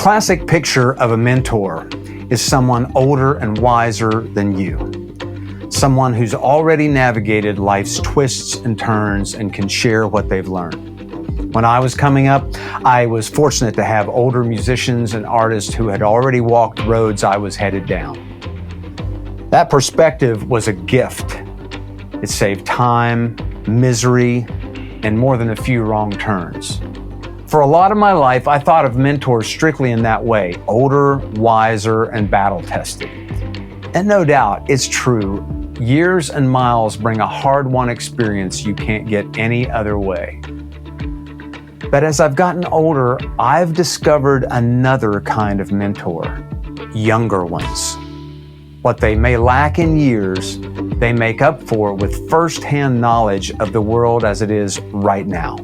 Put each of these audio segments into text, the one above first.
classic picture of a mentor is someone older and wiser than you. Someone who's already navigated life's twists and turns and can share what they've learned. When I was coming up, I was fortunate to have older musicians and artists who had already walked roads I was headed down. That perspective was a gift. It saved time, misery, and more than a few wrong turns. For a lot of my life, I thought of mentors strictly in that way, older, wiser, and battle-tested. And no doubt, it's true, years and miles bring a hard-won experience you can't get any other way. But as I've gotten older, I've discovered another kind of mentor, younger ones. What they may lack in years, they make up for with first-hand knowledge of the world as it is right now.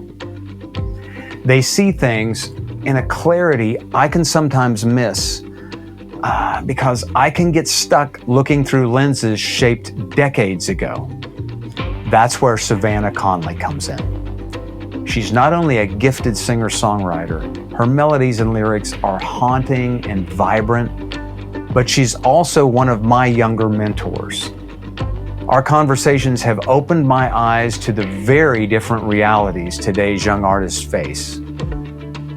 They see things in a clarity I can sometimes miss because I can get stuck looking through lenses shaped decades ago. That's where Savannah Conley comes in. She's not only a gifted singer-songwriter, her melodies and lyrics are haunting and vibrant, but she's also one of my younger mentors. Our conversations have opened my eyes to the very different realities today's young artists face.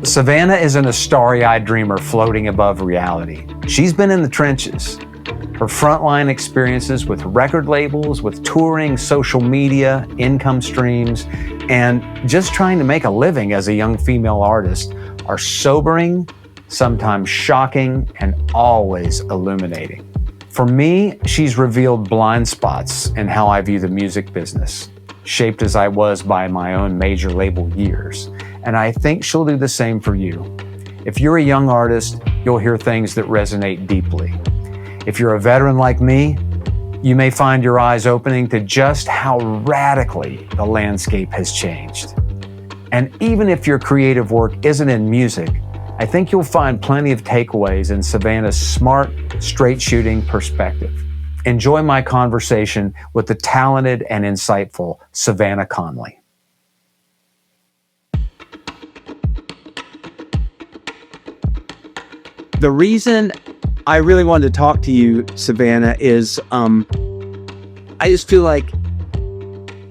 Savannah isn't a starry-eyed dreamer floating above reality. She's been in the trenches. Her frontline experiences with record labels, with touring, social media, income streams, and just trying to make a living as a young female artist are sobering, sometimes shocking, and always illuminating. For me, she's revealed blind spots in how I view the music business, shaped as I was by my own major label years. And I think she'll do the same for you. If you're a young artist, you'll hear things that resonate deeply. If you're a veteran like me, you may find your eyes opening to just how radically the landscape has changed. And even if your creative work isn't in music, I think you'll find plenty of takeaways in Savannah's smart, straight-shooting perspective. Enjoy my conversation with the talented and insightful Savannah Conley. The reason I really wanted to talk to you, Savannah, is I just feel like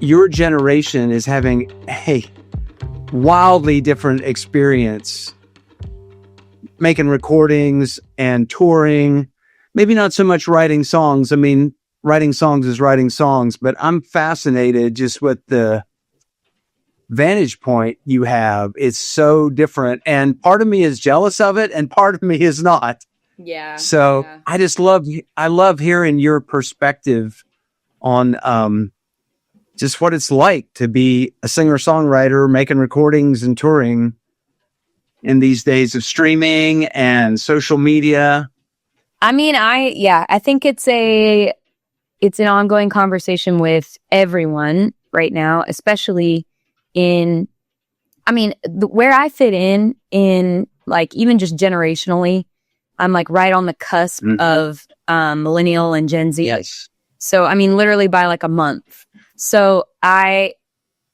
your generation is having a wildly different experience making recordings and touring, maybe not so much writing songs. I mean, writing songs is writing songs, but I'm fascinated just with the vantage point you have. It's so different. And part of me is jealous of it and part of me is not. Yeah. So yeah. I love hearing your perspective on just what it's like to be a singer-songwriter, making recordings and touring in these days of streaming and social media. I mean, I think it's an ongoing conversation with everyone right now, especially where I fit in like even just generationally, I'm like right on the cusp of millennial and Gen Z. Yes. So, I mean, literally by like a month. So I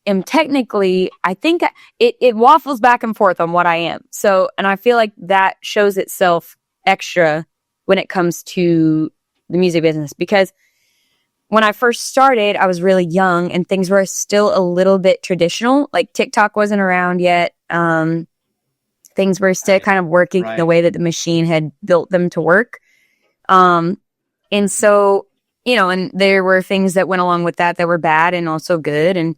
am technically, I think it waffles back and forth on what I am. So, and I feel like that shows itself extra when it comes to the music business, because when I first started, I was really young and things were still a little bit traditional. Like TikTok wasn't around yet. Things were still kind of working the way that the machine had built them to work. And so, and there were things that went along with that were bad and also good. And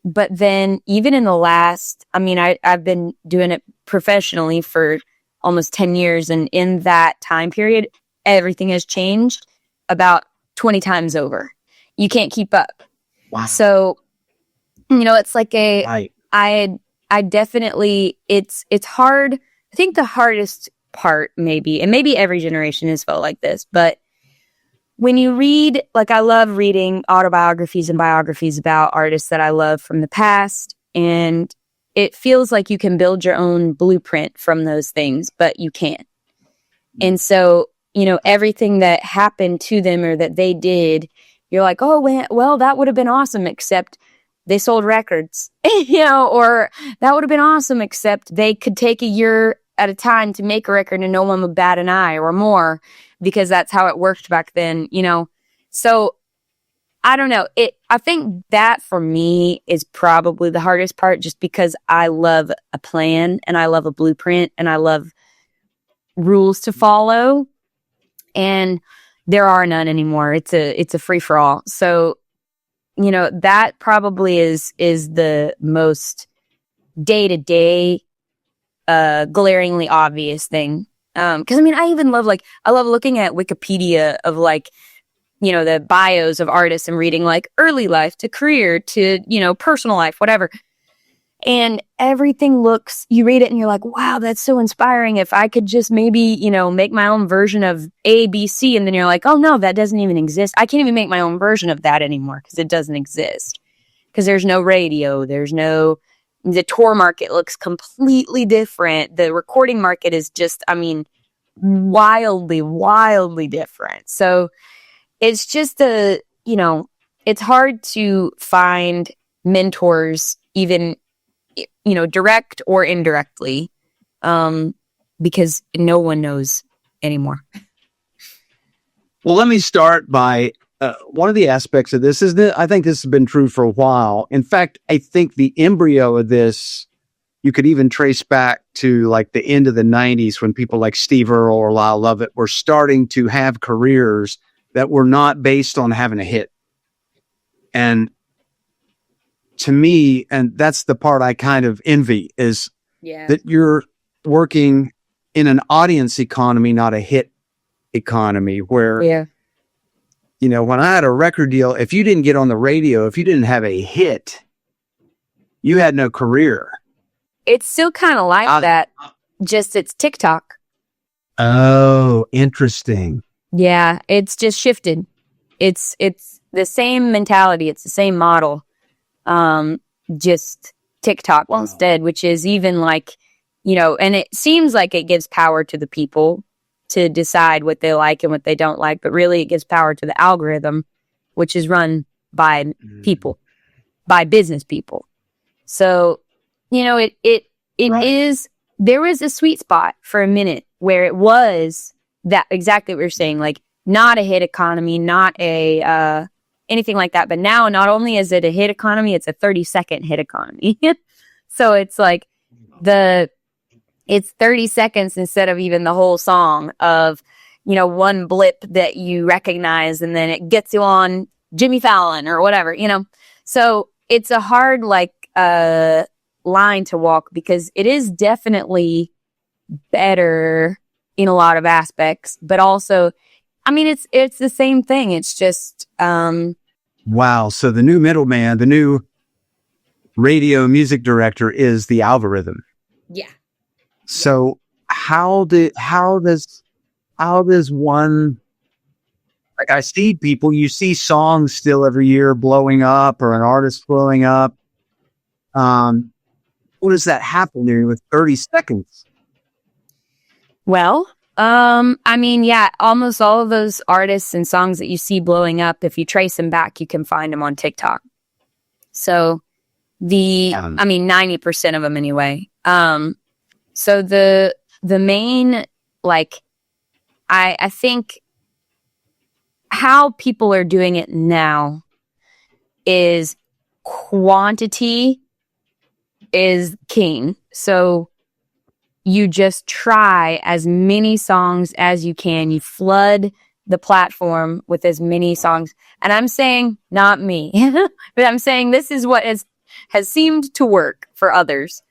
but then even in the last, I've been doing it professionally for almost 10 years. And in that time period, everything has changed about 20 times over. You can't keep up. Wow. So, it's like I definitely, it's hard. I think the hardest part maybe, and maybe every generation has felt like this, but when you read, like I love reading autobiographies and biographies about artists that I love from the past, and it feels like you can build your own blueprint from those things, but you can't. And so, everything that happened to them or that they did, you're like, oh, well, that would have been awesome, except they sold records, or that would have been awesome, except they could take a year at a time to make a record and no one would bat an eye or more, because that's how it worked back then, you know? So I don't know. I think that for me is probably the hardest part, just because I love a plan and I love a blueprint and I love rules to follow, and there are none anymore. It's a free for all. So, you know, that probably is the most day to day, glaringly obvious thing. Cause I mean, I even love, like, I love looking at Wikipedia of, like, you know, the bios of artists and reading, like, early life to career to, you know, personal life, whatever. And everything looks, you read it and you're like, wow, that's so inspiring. If I could just maybe, you know, make my own version of A, B, C. And then you're like, oh no, that doesn't even exist. I can't even make my own version of that anymore because it doesn't exist. Because there's no radio. The tour market looks completely different. The recording market is just, I mean, wildly, wildly different. So it's just you know, it's hard to find mentors, even, you know, direct or indirectly, because no one knows anymore. Well, let me start by one of the aspects of this is that I think this has been true for a while. In fact, I think the embryo of this, you could even trace back to like the end of the 90s when people like Steve Earle or Lyle Lovett were starting to have careers that were not based on having a hit. And to me, and that's the part I kind of envy, is that you're working in an audience economy, not a hit economy, where, you know, when I had a record deal, if you didn't get on the radio, if you didn't have a hit, you had no career. It's still kind of like that, just it's TikTok. Oh, interesting. Yeah, it's just shifted. It's the same mentality. It's the same model. Just TikTok instead, which is even like, you know, and it seems like it gives power to the people to decide what they like and what they don't like, but really it gives power to the algorithm, which is run by people, by business people. So, you know, it is, there was a sweet spot for a minute where it was that exactly what you're saying, like not a hit economy, not a, anything like that. But now not only is it a hit economy, it's a 30-second hit economy. So it's like it's 30 seconds instead of even the whole song of, you know, one blip that you recognize and then it gets you on Jimmy Fallon or whatever, you know? So it's a hard, like, line to walk, because it is definitely better in a lot of aspects, but also, I mean, it's the same thing. It's just, wow. So the new middleman, the new radio music director is the algorithm. Yeah. So how does one, like, I see people, you see songs still every year blowing up or an artist blowing up. What does that happen there with 30 seconds? Well, I mean, yeah, almost all of those artists and songs that you see blowing up, if you trace them back, you can find them on TikTok. So I mean, 90% of them anyway. So the main, like, I think how people are doing it now is quantity is king. So you just try as many songs as you can. You flood the platform with as many songs. And I'm saying, not me, but I'm saying this is what has seemed to work for others.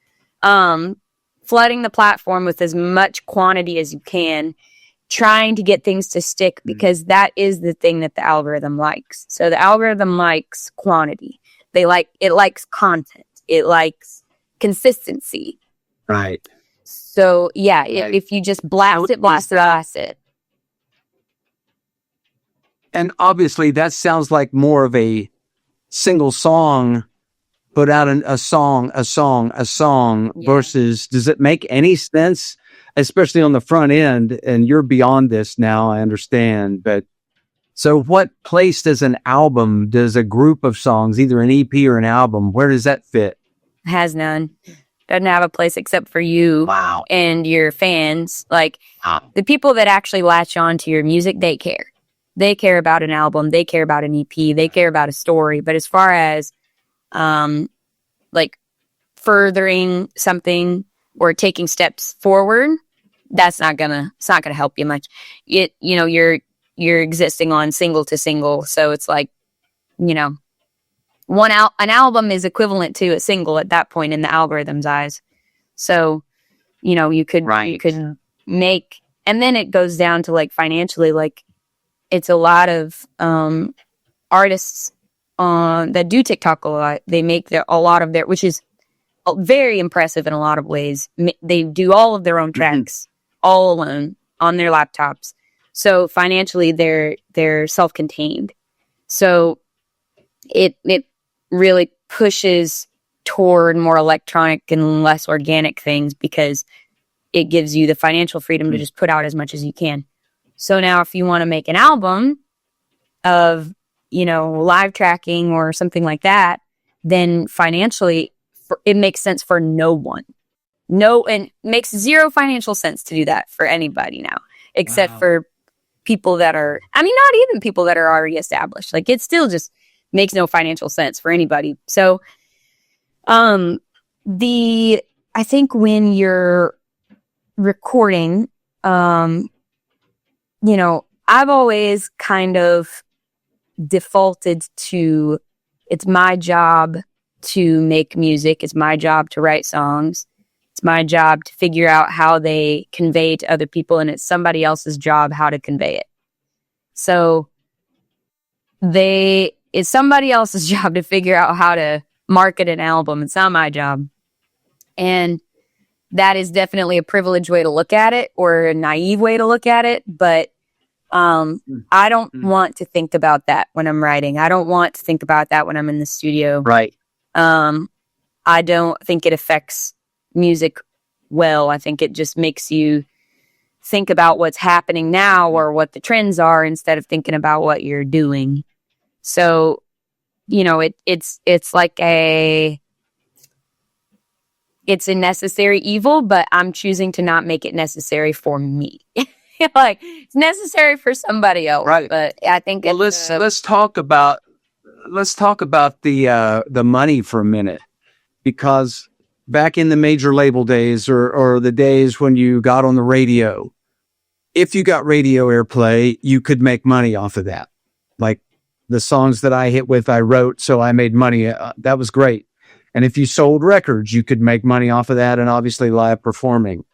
Flooding the platform with as much quantity as you can, trying to get things to stick, because that is the thing that the algorithm likes. So the algorithm likes quantity. It likes content. It likes consistency. Right. So yeah, if you just blast it. And obviously that sounds like more of a single song, put out a song versus, does it make any sense, especially on the front end? And you're beyond this now, I understand, but so what place does a group of songs, either an EP or an album, where does that fit? Has none. doesn't have a place except for you Wow. and your fans. Like Wow. the people that actually latch on to your music, they care. They care about an album. They care about an EP. They care about a story. But as far as like furthering something or taking steps forward, it's not gonna help you much. You're existing on single to single, so it's like, an album is equivalent to a single at that point in the algorithm's eyes. So, you could make, and then it goes down to like financially, like it's a lot of artists that do TikTok a lot. They make a lot of their, which is very impressive in a lot of ways. They do all of their own tracks all alone on their laptops. So financially, they're self-contained. So it really pushes toward more electronic and less organic things because it gives you the financial freedom to just put out as much as you can. So now if you want to make an album of, live tracking or something like that, then financially it makes sense for no one. And makes zero financial sense to do that for anybody now, except for people that are, not even people that are already established. Like it still just makes no financial sense for anybody. So, I think when you're recording, I've always kind of defaulted to, it's my job to make music. It's my job to write songs. It's my job to figure out how they convey to other people, and it's somebody else's job how to convey it. So it's somebody else's job to figure out how to market an album. It's not my job. And that is definitely a privileged way to look at it, or a naive way to look at it. But I don't want to think about that when I'm writing. I don't want to think about that when I'm in the studio. Right. I don't think it affects music well. I think it just makes you think about what's happening now or what the trends are instead of thinking about what you're doing. So, it's like it's a necessary evil, but I'm choosing to not make it necessary for me. Like it's necessary for somebody else, right? But I think let's talk about the money for a minute, because back in the major label days or the days when you got on the radio, if you got radio airplay, you could make money off of that. Like the songs that I hit with, I wrote, so I made money. That was great. And if you sold records, you could make money off of that, and obviously live performing.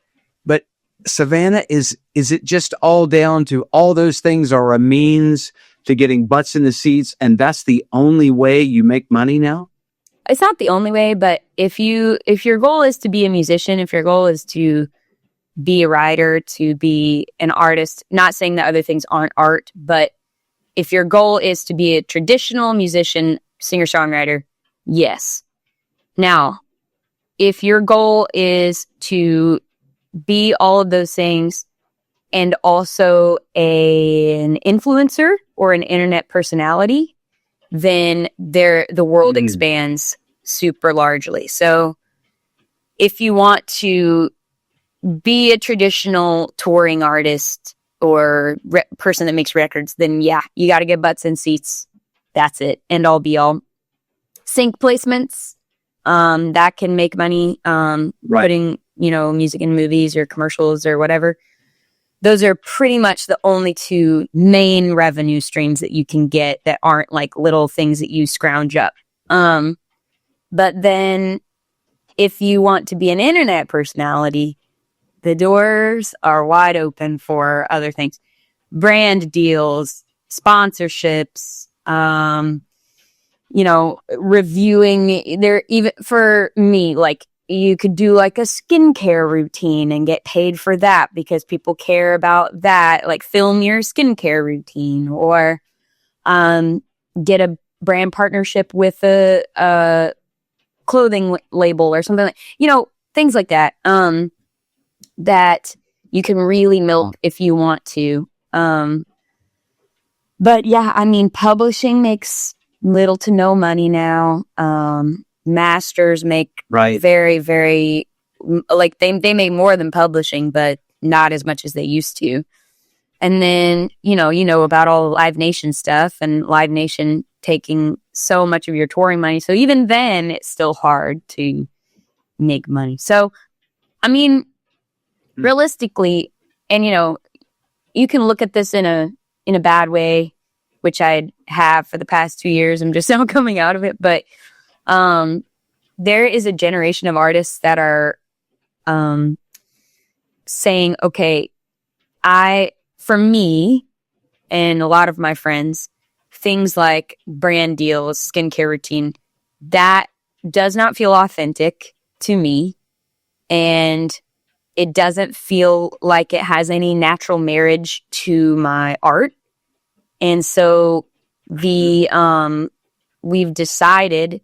But Savannah, is it just all down to all those things are a means to getting butts in the seats, and that's the only way you make money now? It's not the only way, but if your goal is to be a musician, if your goal is to be a writer, to be an artist, not saying that other things aren't art, but if your goal is to be a traditional musician, singer-songwriter, yes. Now, if your goal is to be all of those things and also an influencer or an internet personality, then the world expands super largely. So if you want to be a traditional touring artist or person that makes records, then yeah, you got to get butts in seats. That's it. End all be all. Sync placements, that can make money, putting, music in movies or commercials or whatever. Those are pretty much the only two main revenue streams that you can get that aren't like little things that you scrounge up. But then if you want to be an internet personality, the doors are wide open for other things. Brand deals, sponsorships, reviewing. There, even for me, like you could do like a skincare routine and get paid for that because people care about that. Like film your skincare routine, or get a brand partnership with a clothing label or something, like things like that. That you can really milk if you want to. But yeah, publishing makes little to no money now. masters make very, very, like they make more than publishing, but not as much as they used to. And then, you know about all the Live Nation stuff and Live Nation taking so much of your touring money. So even then it's still hard to make money. So, I mean, realistically, and you can look at this in a bad way, which I have for the past 2 years. I'm just now coming out of it. But there is a generation of artists that are saying, okay, for me and a lot of my friends, things like brand deals, skincare routine, that does not feel authentic to me. And it doesn't feel like it has any natural marriage to my art. And so we've decided,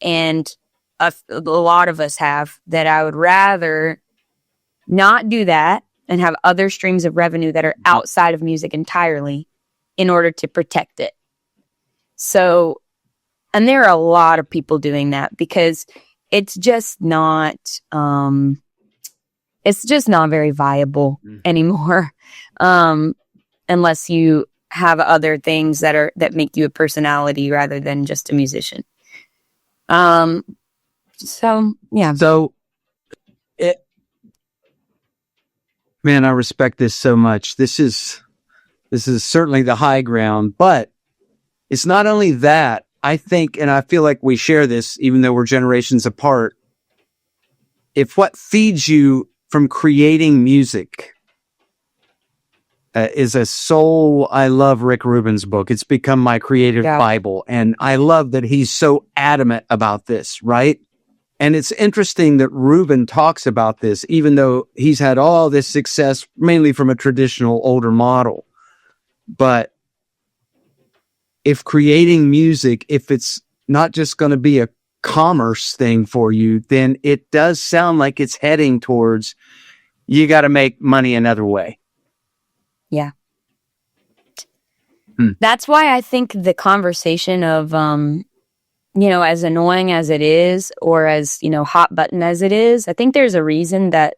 and a lot of us have, that I would rather not do that and have other streams of revenue that are outside of music entirely in order to protect it. So, and there are a lot of people doing that because it's just not very viable anymore. Unless you have other things that make you a personality rather than just a musician. So yeah. So man, I respect this so much. This is certainly the high ground, but it's not only that. I think, and I feel like we share this, even though we're generations apart. If what feeds you from creating music is a soul, I love Rick Rubin's book. It's become my creative Bible. And I love that he's so adamant about this, right? And it's interesting that Rubin talks about this, even though he's had all this success, mainly from a traditional older model. But if creating music, if it's not just going to be a commerce thing for you, then it does sound like it's heading towards, you got to make money another way. Yeah. That's why I think the conversation of, as annoying as it is, or as, hot button as it is, I think there's a reason that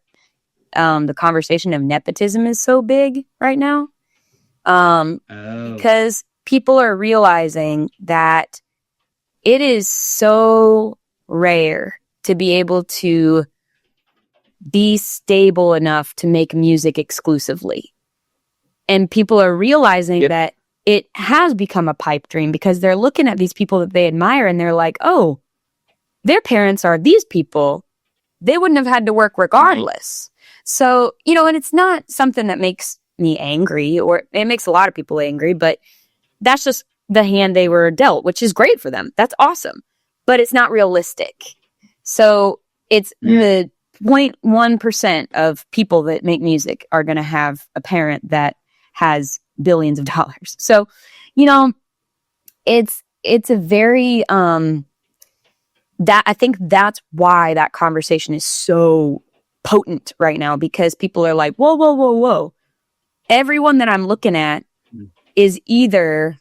the conversation of nepotism is so big right now. Because people are realizing that it is so rare to be able to be stable enough to make music exclusively. And people are realizing that it has become a pipe dream because they're looking at these people that they admire and they're like, oh, their parents are these people. They wouldn't have had to work regardless. So, and it's not something that makes me angry, or it makes a lot of people angry, but that's just the hand they were dealt, which is great for them. That's awesome. But it's not realistic. So it's the 0.1% of people that make music are going to have a parent that has billions of dollars. So, it's a very, that I think that's why that conversation is so potent right now, because people are like, whoa, whoa, whoa, whoa. Everyone that I'm looking at is either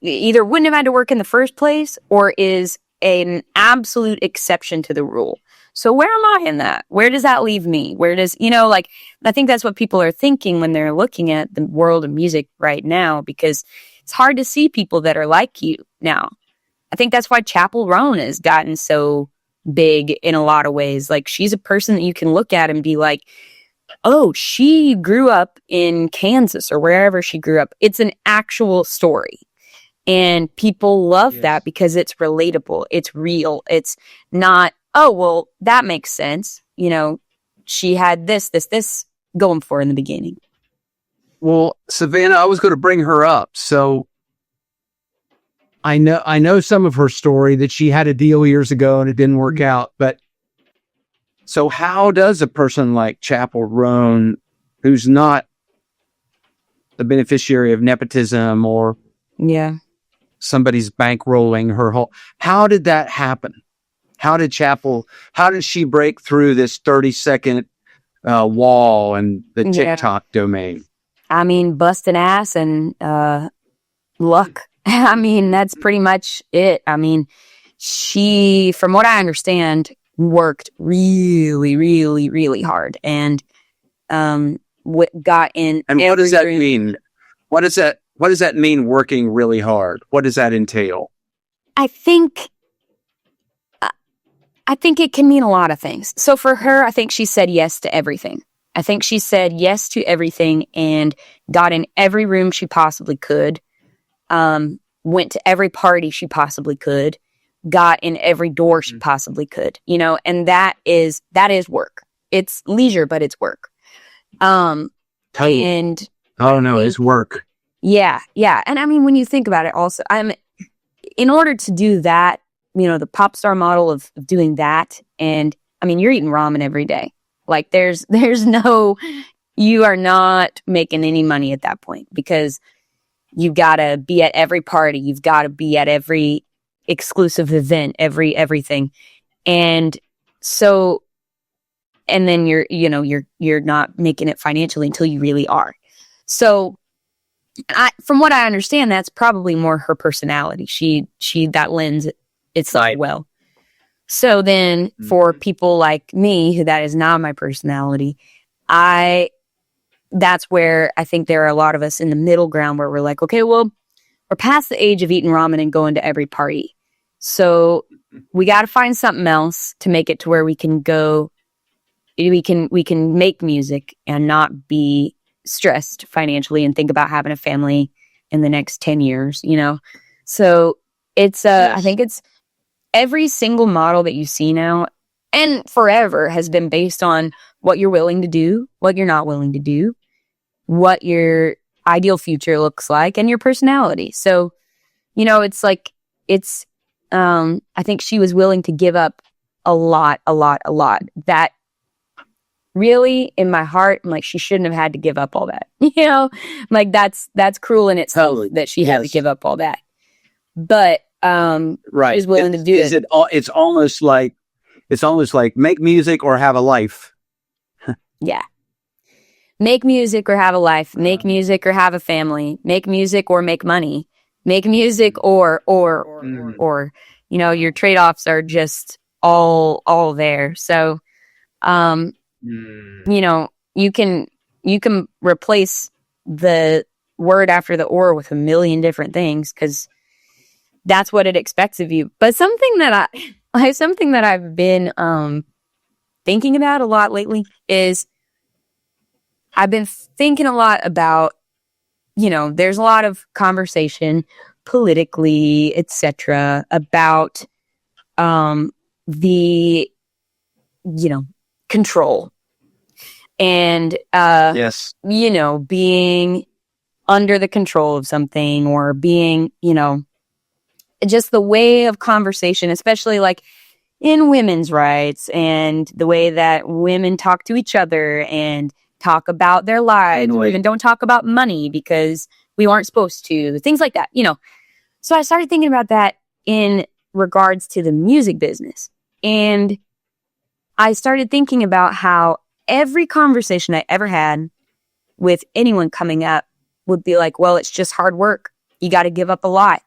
wouldn't have had to work in the first place, or is an absolute exception to the rule. So where am I in that? Where does that leave me? Where does, I think that's what people are thinking when they're looking at the world of music right now, because it's hard to see people that are like you now. I think that's why Chappell Roan has gotten so big in a lot of ways. Like, she's a person that you can look at and be like, oh, she grew up in Kansas or wherever she grew up. It's an actual story. And people love that because it's relatable. It's real. It's not, oh, well, that makes sense. She had this going for her in the beginning. Well, Savannah, I was going to bring her up. So I know some of her story, that she had a deal years ago and it didn't work out. But so how does a person like Chappell Roan, who's not the beneficiary of nepotism or somebody's bankrolling her whole, how did that happen? How did she break through this 30-second wall and the TikTok domain? I mean, busting ass and luck. I mean, that's pretty much it. I mean, she, from what I understand, worked really, really, really hard and got in. And what does that mean? What does that mean, working really hard? What does that entail? I think it can mean a lot of things. So for her, I think she said yes to everything. I think she said yes to everything and got in every room she possibly could, went to every party she possibly could, got in every door she possibly could, you know, and that is work. It's leisure, but it's work. And oh no, it's work. Yeah. Yeah. And I mean, when you think about it also, in order to do that, you know, the pop star model of doing that. And I mean, you're eating ramen every day. Like there's no, you are not making any money at that point because you've got to be at every party. You've got to be at every exclusive event, everything. And so, and then you're not making it financially until you really are. So from what I understand, that's probably more her personality. She that lends itself well. So then for people like me, who that is not my personality, that's where I think there are a lot of us in the middle ground where we're like, okay, well, we're past the age of eating ramen and going to every party. So we got to find something else to make it to where we can go, we can make music and not be stressed financially and think about having a family in the next 10 years, you know? So it's, I think it's every single model that you see now and forever has been based on what you're willing to do, what you're not willing to do, what your ideal future looks like, and your personality. So, you know, it's like, I think she was willing to give up a lot. That really, in my heart, I'm like, she shouldn't have had to give up all that. You know, like that's cruel in itself that she had to give up all that. But she's willing to do it. It's almost like make music or have a life. Yeah. Make music or have a life. Make music or have a family. Make music or make money. Make music or you know, your trade-offs are just all there. So you know, you can replace the word after the or with a million different things because that's what it expects of you. But something that I've been thinking about a lot lately is I've been thinking a lot about, you know, there's a lot of conversation politically, etc., about the, you know, control and you know, being under the control of something or being, you know, just the way of conversation, especially like in women's rights and the way that women talk to each other and talk about their lives, or even don't talk about money because we aren't supposed to, things like that, you know. So I started thinking about that in regards to the music business. And I started thinking about how every conversation I ever had with anyone coming up would be like, well, it's just hard work. You got to give up a lot.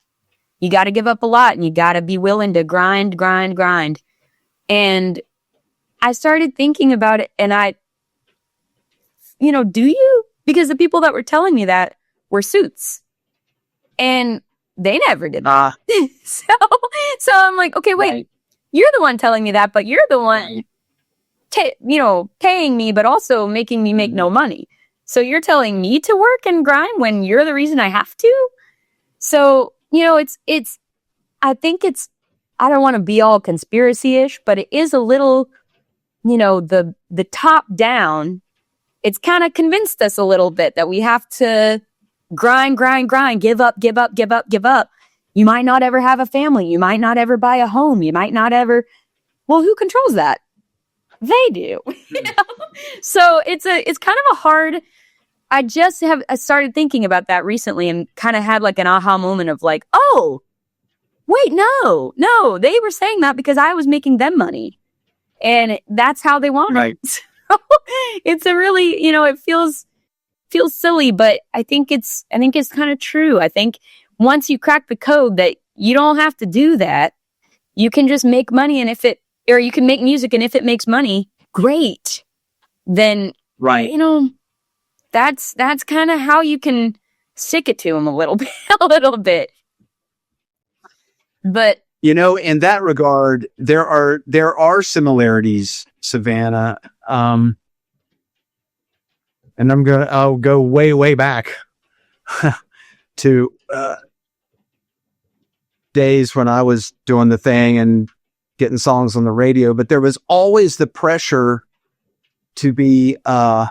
You got to give up a lot and you got to be willing to grind. And I started thinking about it and you know, do you? Because the people that were telling me that were suits and they never did that. So I'm like, okay, wait, you're the one telling me that, but you're the one, you know, paying me, but also making me make no money. So you're telling me to work and grind when you're the reason I have to. So, you know, I think I don't want to be all conspiracy-ish, but it is a little, you know, the top down, it's kind of convinced us a little bit that we have to grind, give up. You might not ever have a family. You might not ever buy a home. You might not ever, well, who controls that? They do. You know? So it's kind of a hard, I started thinking about that recently and kind of had like an aha moment of like, oh, wait, no, they were saying that because I was making them money and that's how they want it. So it's a really, you know, it feels silly, but I think it's kind of true. I think once you crack the code that you don't have to do that you can just make money, and or you can make music, and if it makes money, great. Then, Right. you know, that's kind of how you can stick it to them a little bit, a little bit. But You know, in that regard, there are similarities, Savannah. And I'll go way, way back to days when I was doing the thing and getting songs on the radio, but there was always the pressure to be a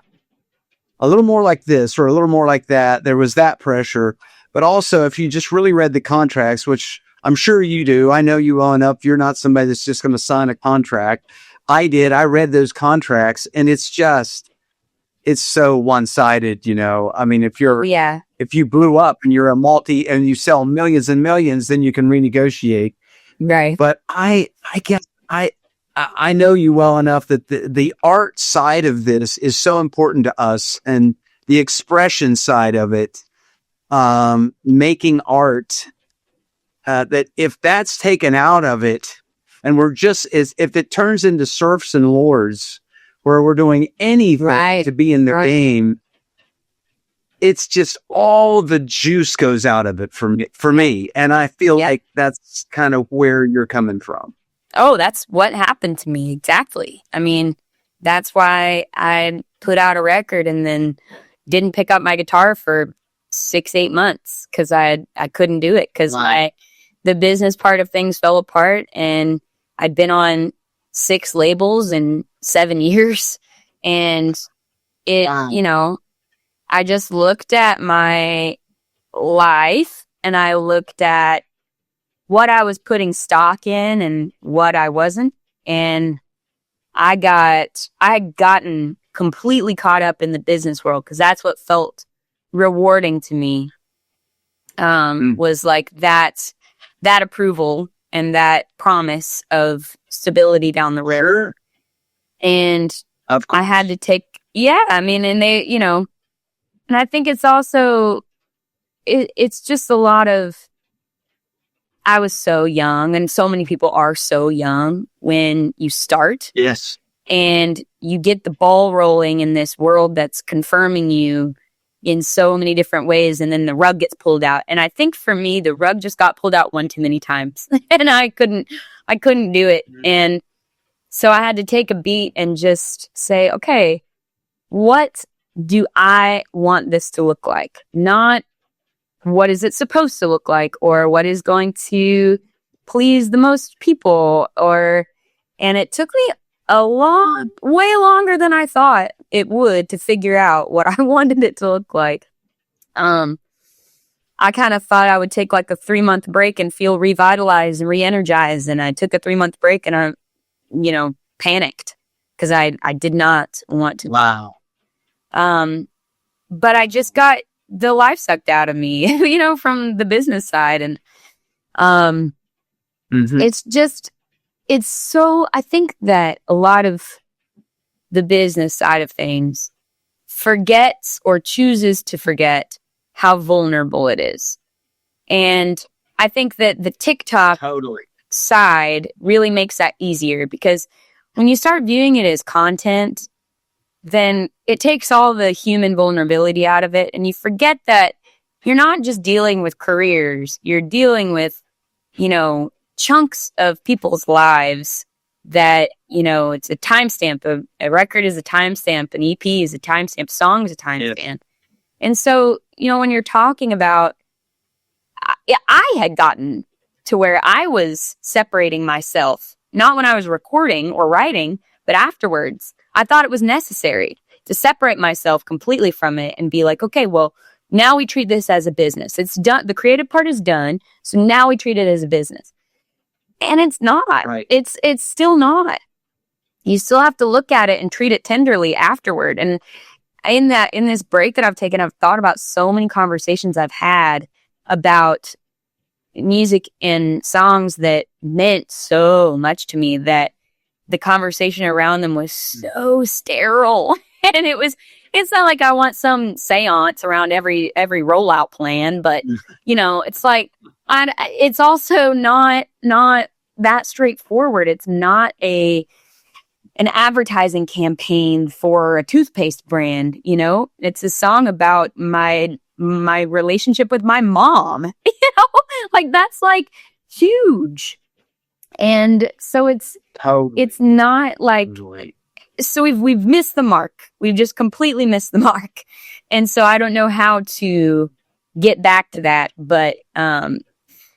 little more like this or a little more like that. There was that pressure, but also if you just really read the contracts, which I'm sure you do, I know you well enough, you're not somebody that's just going to sign a contract. I did. I read those contracts, and it's so one-sided, you know. I mean, if you blew up and you're and you sell millions and millions, then you can renegotiate. right. But I guess I know you well enough that the art side of this is so important to us, and the expression side of it, making art, that if that's taken out of it, and if it turns into serfs and lords, where we're doing anything to be in their game, it's just all the juice goes out of it for me. And I feel like that's kind of where you're coming from. Oh, that's what happened to me. Exactly. I mean, that's why I put out a record and then didn't pick up my guitar for 6-8 months because I couldn't do it because the business part of things fell apart, and I'd been on 6 labels in 7 years, and you know, I just looked at my life and I looked at what I was putting stock in and what I wasn't. And I had gotten completely caught up in the business world because that's what felt rewarding to me. Was like that approval and that promise of stability down the road. Sure. And I had to take, I mean, and they, you know, and I think it's also, it's just a lot of, I was so young, and so many people are so young when you start. Yes. And you get the ball rolling in this world that's confirming you in so many different ways, and then the rug gets pulled out. And I think for me, the rug just got pulled out one too many times, and I couldn't do it. And so I had to take a beat and just say, okay, what do I want this to look like? Not what is it supposed to look like, or what is going to please the most people, and it took me way longer than I thought it would to figure out what I wanted it to look like. I kind of thought I would take like a 3-month break and feel revitalized and re-energized, and I took a 3-month break and I, you know, panicked because I did not want to. Wow. But I just got the life sucked out of me, you know, from the business side. And it's so, I think that a lot of the business side of things forgets or chooses to forget how vulnerable it is. And I think that the TikTok side really makes that easier, because when you start viewing it as content, then it takes all the human vulnerability out of it. And you forget that you're not just dealing with careers, you're dealing with, you know, chunks of people's lives that, you know, it's a timestamp. A record is a timestamp, an EP is a timestamp, song is a timestamp. Yeah. And so, you know, when you're talking about, I had gotten to where I was separating myself, not when I was recording or writing, but afterwards. I thought it was necessary to separate myself completely from it and be like, okay, well, now we treat this as a business. It's done. The creative part is done. So now we treat it as a business. And it's not. Right. It's still not. You still have to look at it and treat it tenderly afterward. And in this break that I've taken, I've thought about so many conversations I've had about music and songs that meant so much to me, that the conversation around them was so sterile. And it's not like I want some seance around every rollout plan, but you know, it's like, it's also not that straightforward. It's not an advertising campaign for a toothpaste brand, you know? It's a song about my relationship with my mom. You know? Like that's like huge. And so it's not like, so we've missed the mark. We've just completely missed the mark. And so I don't know how to get back to that, but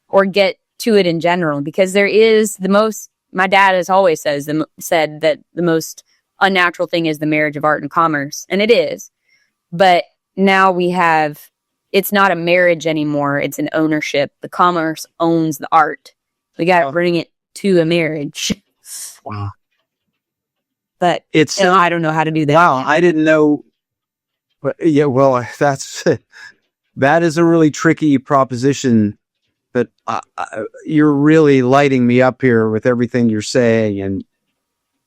or get to it in general, because there is my dad has always said that the most unnatural thing is the marriage of art and commerce, and it is. But now it's not a marriage anymore, it's an ownership. The commerce owns the art. We got to bring it to a marriage. Wow. But I don't know how to do that. Wow, I didn't know. But yeah, well, that is a really tricky proposition. But you're really lighting me up here with everything you're saying, and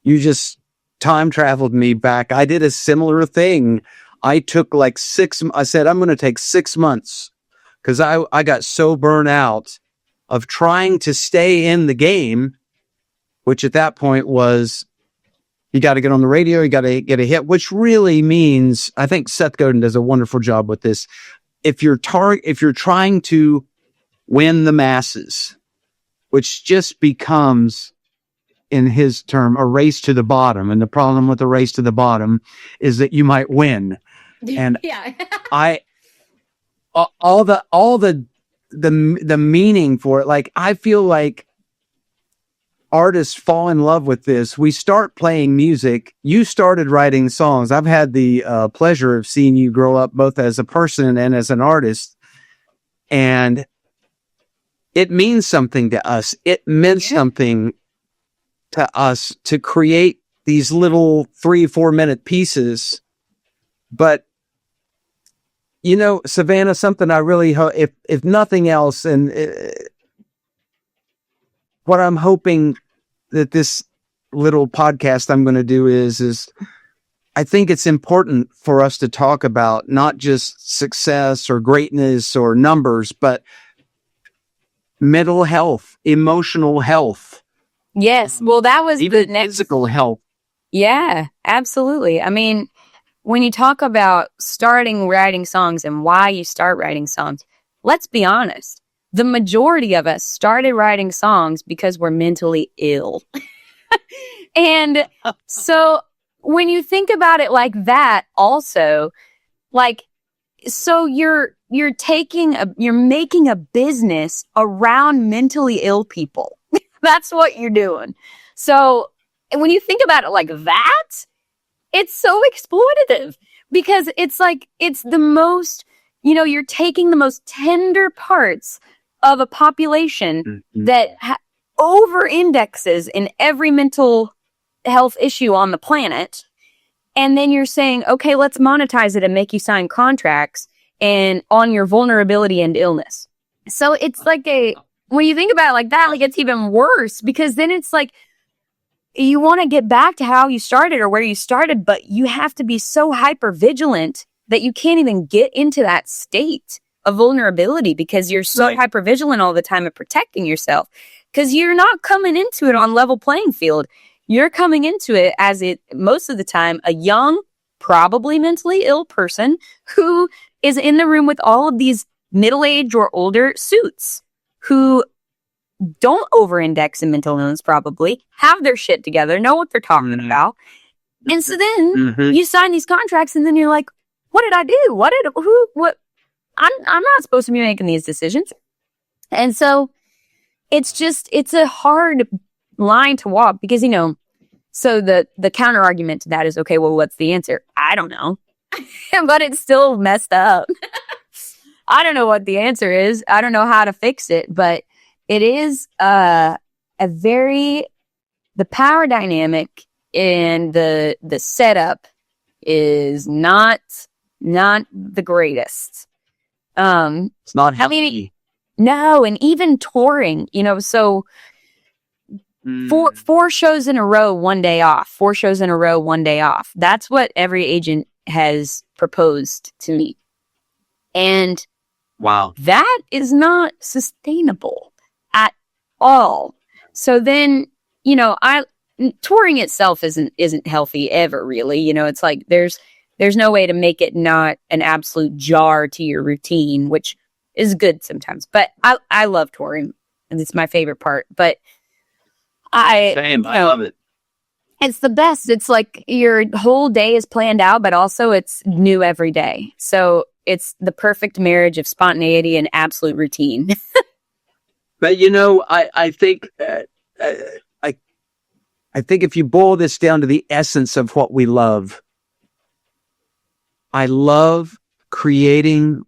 you just time traveled me back. I did a similar thing. I took like I said, I'm going to take 6 months because I got so burnt out of trying to stay in the game, which at that point was, you got to get on the radio, you got to get a hit, which really means, I think Seth Godin does a wonderful job with this. If you're trying to win the masses, which just becomes, in his term, a race to the bottom. And the problem with the race to the bottom is that you might win. And yeah. all the meaning for it, like, I feel like artists fall in love with this. We start playing music. You started writing songs. I've had the pleasure of seeing you grow up both as a person and as an artist. And it means something to us. It meant something to us to create these little 3-4 minute pieces. But, you know, Savannah, something I really hope, if nothing else, and what I'm hoping that this little podcast I'm going to do is I think it's important for us to talk about not just success or greatness or numbers, but mental health, emotional health. Yes. Well, that was even physical health. Yeah, absolutely. I mean, when you talk about starting writing songs and why you start writing songs, let's be honest. The majority of us started writing songs because we're mentally ill. And so when you think about it like that, also, like, so you're making a business around mentally ill people. That's what you're doing. So when you think about it like that, it's so exploitative, because it's like, it's the most, you know, you're taking the most tender parts of a population that over indexes in every mental health issue on the planet. And then you're saying, okay, let's monetize it and make you sign contracts and on your vulnerability and illness. So it's like when you think about it like that, like, it's even worse, because then it's like, you want to get back to how you started or where you started, but you have to be so hyper vigilant that you can't even get into that state of vulnerability, because you're so hyper vigilant all the time of protecting yourself, because you're not coming into it on level playing field. You're coming into it as most of the time, a young, probably mentally ill person who is in the room with all of these middle-aged or older suits who don't over-index in mental illness, probably have their shit together, know what they're talking about. And so then you sign these contracts, and then you're like, what did I do? What? I'm not supposed to be making these decisions. And so it's a hard line to walk, because, you know, so the counter argument to that is, okay, well, what's the answer? I don't know. But it's still messed up. I don't know what the answer is. I don't know how to fix it, but it is the power dynamic and the setup is not the greatest. It's not healthy. No, and even touring, you know, so four shows in a row, 1 day off. 4 shows in a row, 1 day off. That's what every agent has proposed to me. And wow, that is not sustainable at all. So then, touring itself isn't healthy ever, really. It's like there's no way to make it not an absolute jar to your routine, which is good sometimes. But I love touring, and it's my favorite part. But Same. I love it. It's the best. It's like your whole day is planned out, but also it's new every day. So it's the perfect marriage of spontaneity and absolute routine. But I think I think if you boil this down to the essence of what we love, I love creating,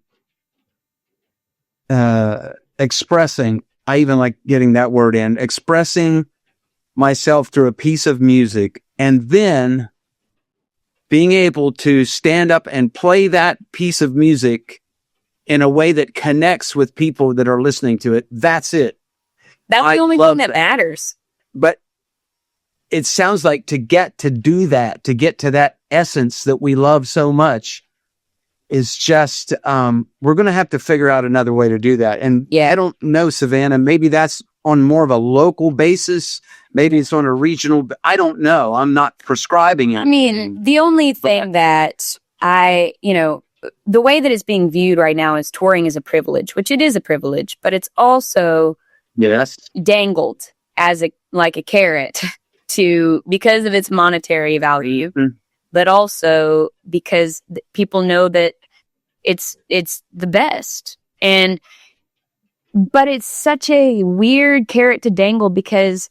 expressing. I even like getting that word in, expressing myself through a piece of music, and then being able to stand up and play that piece of music in a way that connects with people that are listening to it. That's it. That's the only thing that matters. But it sounds like to get to do that, to get to that essence that we love so much, is just, we're going to have to figure out another way to do that. And I don't know, Savannah, maybe that's on more of a local basis. Maybe it's on a regional, I don't know. I'm not prescribing it. I mean, the only thing that the way that it's being viewed right now is touring is a privilege, which it is a privilege, but it's also dangled as a carrot because of its monetary value, but also because people know that it's the best. But it's such a weird carrot to dangle because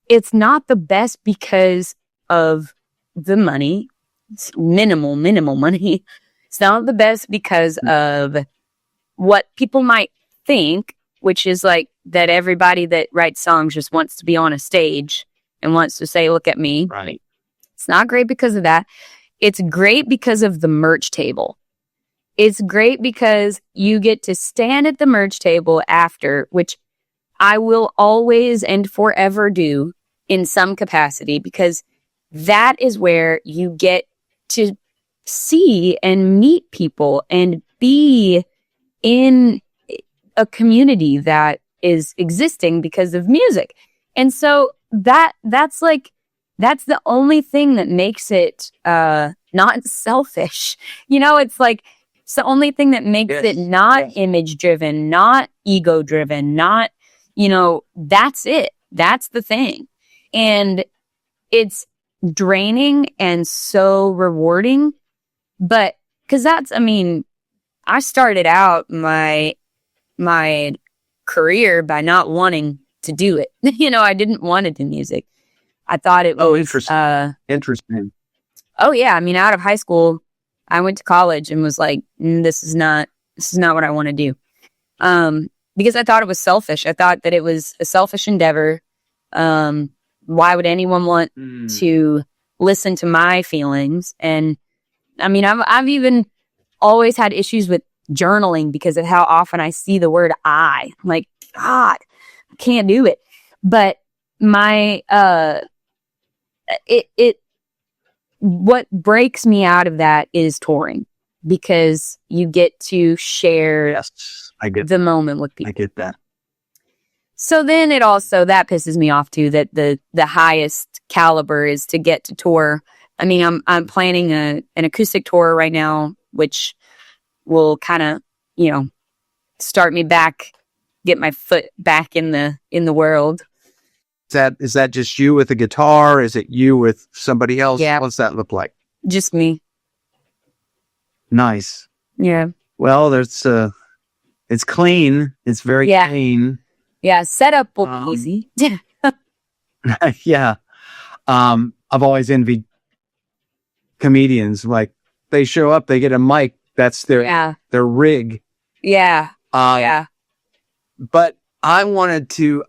it's not the best because of the money. It's minimal money. It's not the best because of what people might think, which is like that everybody that writes songs just wants to be on a stage and wants to say, look at me. Right. It's not great because of that. It's great because of the merch table. It's great because you get to stand at the merch table after, which I will always and forever do in some capacity, because that is where you get to see and meet people and be in a community that is existing because of music. And so that's the only thing that makes it not selfish. It's like it's the only thing that makes it not image driven, not ego driven, not, that's it. That's the thing. And it's draining and so rewarding, but because I started out my career by not wanting to do it. I didn't want to do music. I thought it was interesting. Oh yeah. Out of high school, I went to college and was like, this is not what I want to do. Because I thought it was selfish. I thought that it was a selfish endeavor. Why would anyone want to listen to my feelings? And I've even always had issues with journaling because of how often I see the word I. I'm like, God, I can't do it. But my, what breaks me out of that is touring, because you get to share the moment with people. I get that. So then that pisses me off too, that the highest caliber is to get to tour. I'm planning an acoustic tour right now, which will kind of, start me back, get my foot back in the world. Is that just you with a guitar? Is it you with somebody else? Yeah. What's that look like? Just me. Nice. Yeah. Well, it's clean. It's very clean. Yeah. Setup will be easy. Yeah. I've always envied comedians. Like, they show up, they get a mic. That's their rig. Yeah. But I wanted to,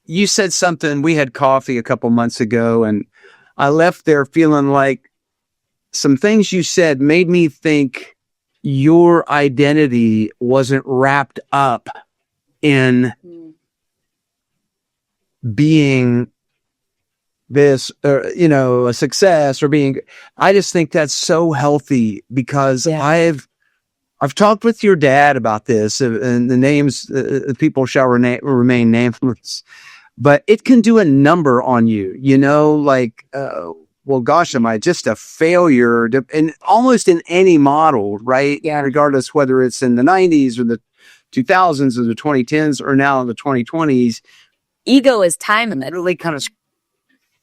you said something, we had coffee a couple months ago, and I left there feeling like some things you said made me think your identity wasn't wrapped up in being this, a success, or I just think that's so healthy, because I've talked with your dad about this, and the names, people shall remain nameless. but it can do a number on you, like, well, gosh, am I just a failure? And almost in any model, right? Yeah. Regardless whether it's in the 90s or the 2000s or the 2010s or now in the 2020s. Ego is time limit. Really kind of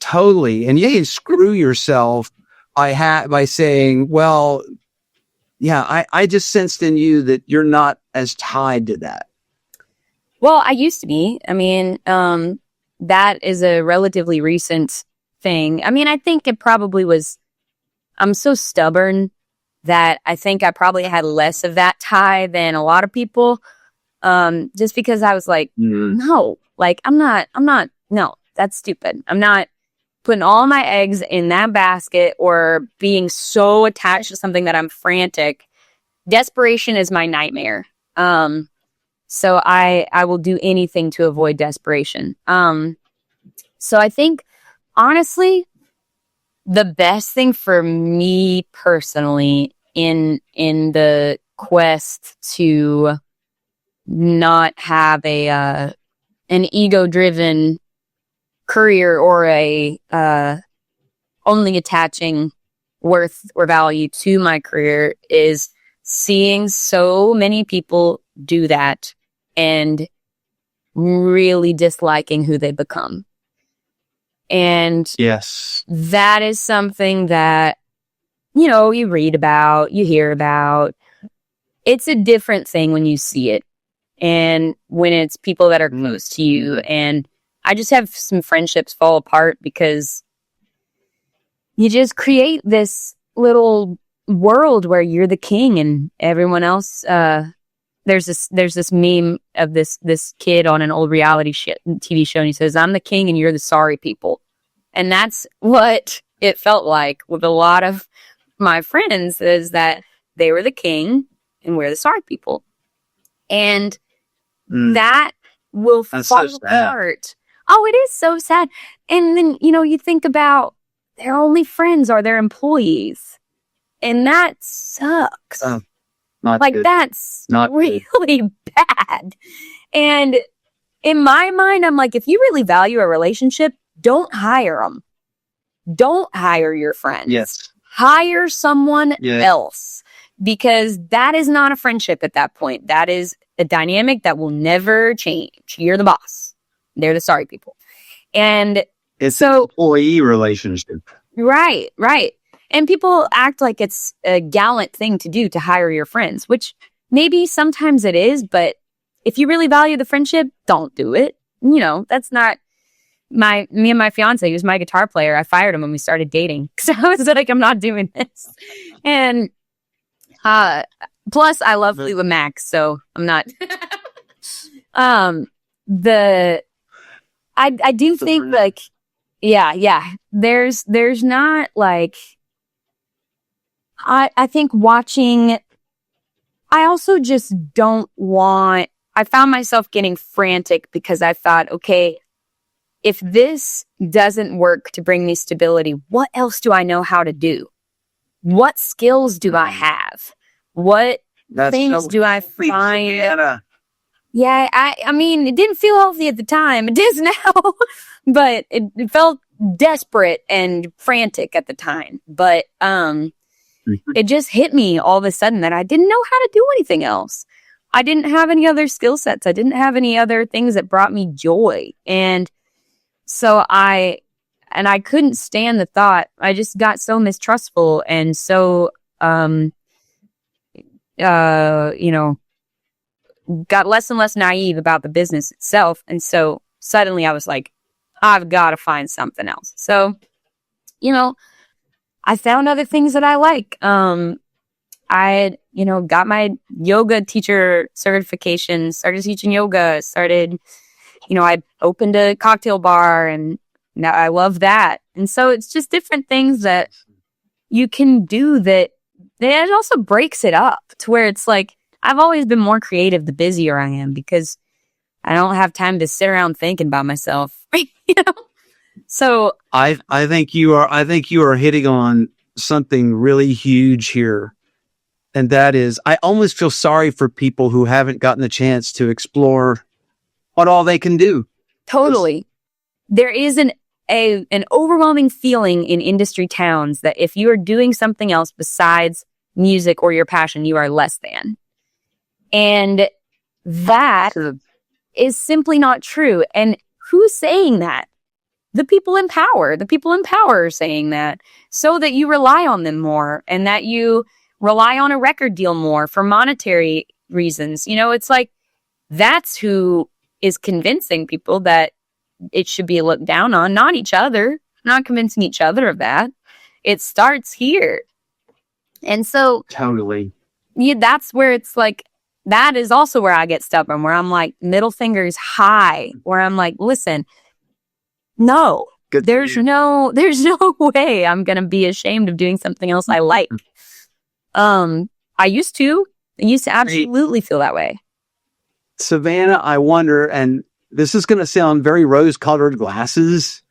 totally. And you screw yourself by saying, well, yeah, I just sensed in you that you're not as tied to that. Well, I used to be. I mean, that is a relatively recent thing. I mean, I think it probably was, I'm so stubborn that I think I probably had less of that tie than a lot of people. Just because I was like, no, like, I'm not, no, that's stupid. I'm not putting all my eggs in that basket or being so attached to something that I'm frantic. Desperation is my nightmare. So I will do anything to avoid desperation. So I think, honestly, the best thing for me personally in the quest to not have an ego-driven career or a only attaching worth or value to my career is seeing so many people do that and really disliking who they become. And yes, that is something that, you read about, you hear about. It's a different thing when you see it and when it's people that are close to you. And I just have some friendships fall apart because you just create this little world where you're the king and everyone else. There's this meme of this kid on an old reality TV show, and he says, "I'm the king and you're the sorry people." And that's what it felt like with a lot of my friends, is that they were the king and we're the sorry people. And that will fall apart. Oh, it is so sad. And then, you think about their only friends are their employees. And that sucks. Not like, good. That's not really good. bad. And in my mind, I'm like, if you really value a relationship, don't hire them. Don't hire your friends. Yes. Hire someone else, because that is not a friendship at that point. That is a dynamic that will never change. You're the boss. They're the sorry people. And it's an employee relationship. Right. And people act like it's a gallant thing to do to hire your friends, which maybe sometimes it is, but if you really value the friendship, don't do it. That's not me and my fiance, he was my guitar player. I fired him when we started dating. So I was like, I'm not doing this. And plus I love Fleetwood Mac, so I'm not. I do think like, yeah. There's not like, I think watching, I also just don't want, I found myself getting frantic because I thought, okay, if this doesn't work to bring me stability, what else do I know how to do? What skills do I have? What things do I find? Yeah, I mean, it didn't feel healthy at the time. It is now. But it felt desperate and frantic at the time. But it just hit me all of a sudden that I didn't know how to do anything else. I didn't have any other skill sets. I didn't have any other things that brought me joy. And so I couldn't stand the thought. I just got so mistrustful and so, got less and less naive about the business itself. And so suddenly I was like, I've got to find something else. So, I found other things that I like. I got my yoga teacher certification, started teaching yoga, I opened a cocktail bar and now I love that. And so it's just different things that you can do that it also breaks it up to where it's like, I've always been more creative the busier I am because I don't have time to sit around thinking about myself. So I think you are hitting on something really huge here. And that is, I almost feel sorry for people who haven't gotten the chance to explore what all they can do. Totally. there is an overwhelming feeling in industry towns that if you are doing something else besides music or your passion, you are less than. And that is simply not true. And who's saying that? The people in power. The people in power are saying that so that you rely on them more and that you rely on a record deal more for monetary reasons. You know, it's like that's who is convincing people that it should be looked down on, not each other, not convincing each other of that. It starts here. And so Totally. yeah, that's where it's like, that is also where I get stubborn, where I'm like, middle fingers high, where I'm like, listen, no, there's no way I'm going to be ashamed of doing something else I like. I used to absolutely feel that way. Savannah, I wonder, and this is going to sound very rose-colored glasses,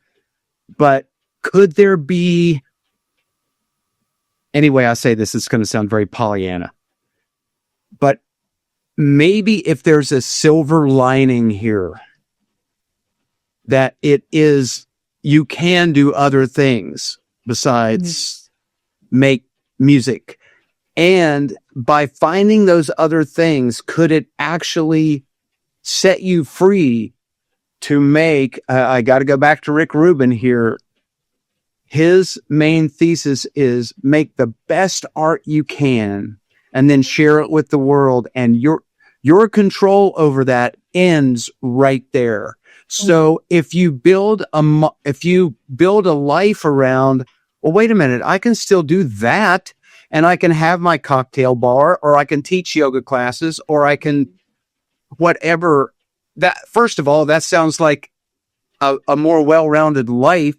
but could there be... Anyway, I say this is going to sound very Pollyanna, but maybe if there's a silver lining here, that it is, you can do other things besides make music. And by finding those other things, could it actually set you free to make, I got to go back to Rick Rubin here. His main thesis is make the best art you can and then share it with the world. And your control over that ends right there. So if you build a life around, well, wait a minute, I can still do that. And I can have my cocktail bar, or I can teach yoga classes, or I can whatever. That, first of all, that sounds like a more well-rounded life.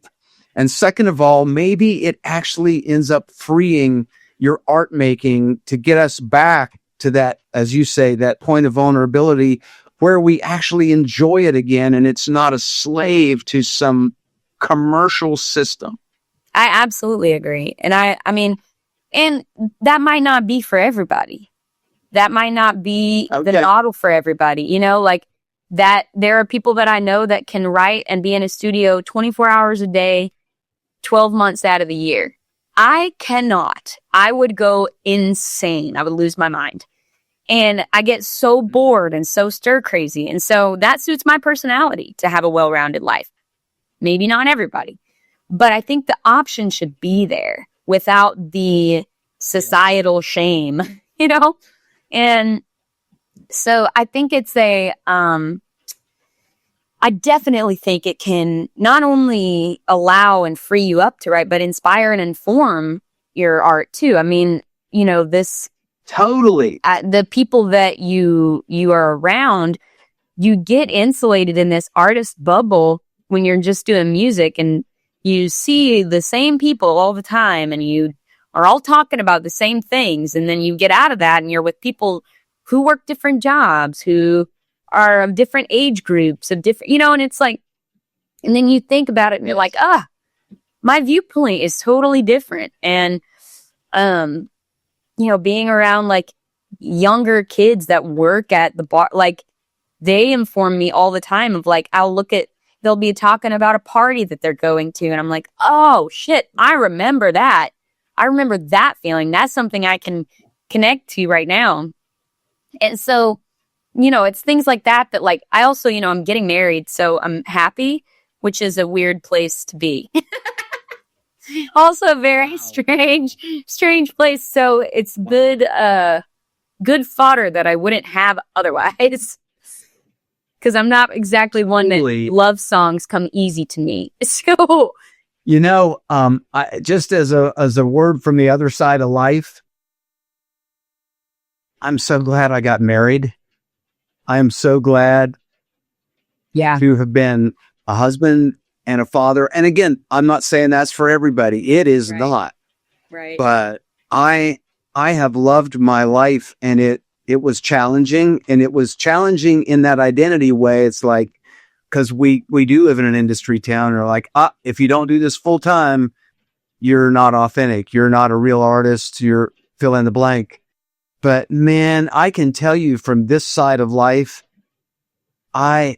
And second of all, maybe it actually ends up freeing your art making to get us back to that, as you say, that point of vulnerability where we actually enjoy it again. And it's not a slave to some commercial system. I absolutely agree. And I mean, and that might not be for everybody. That might not be the model for everybody. You know, like that there are people that I know that can write and be in a studio 24 hours a day, 12 months out of the year. I cannot. I would go insane. I would lose my mind. And I get so bored and so stir crazy. And so that suits my personality to have a well-rounded life. Maybe not everybody, but I think the option should be there without the societal shame, you know? And so I think it's I definitely think it can not only allow and free you up to write, but inspire and inform your art too. I mean, you know, this totally the people that you are around, you get insulated in this artist bubble when you're just doing music, and you see the same people all the time, and you are all talking about the same things. And then you get out of that and you're with people who work different jobs, who are of different age groups, of different, you know, and it's like, and then you think about it and you're like, my viewpoint is totally different. And, you know, being around like younger kids that work at the bar, like they inform me all the time of like, they'll be talking about a party that they're going to. And I'm like, oh shit, I remember that. I remember that feeling. That's something I can connect to right now. And so, you know, it's things like that like, I also, you know, I'm getting married, so I'm happy, which is a weird place to be. Also a very strange place. So it's good fodder that I wouldn't have otherwise. Because I'm not exactly one that love songs come easy to me. So, you know, just as a word from the other side of life, I'm so glad I got married. I am so glad to have been a husband and a father. And again, I'm not saying that's for everybody. It is not. Right. But I have loved my life, and it was challenging, and it was challenging in that identity way. It's like, because we do live in an industry town, and we're like, if you don't do this full time, you're not authentic. You're not a real artist. You're fill in the blank. But man, I can tell you from this side of life, I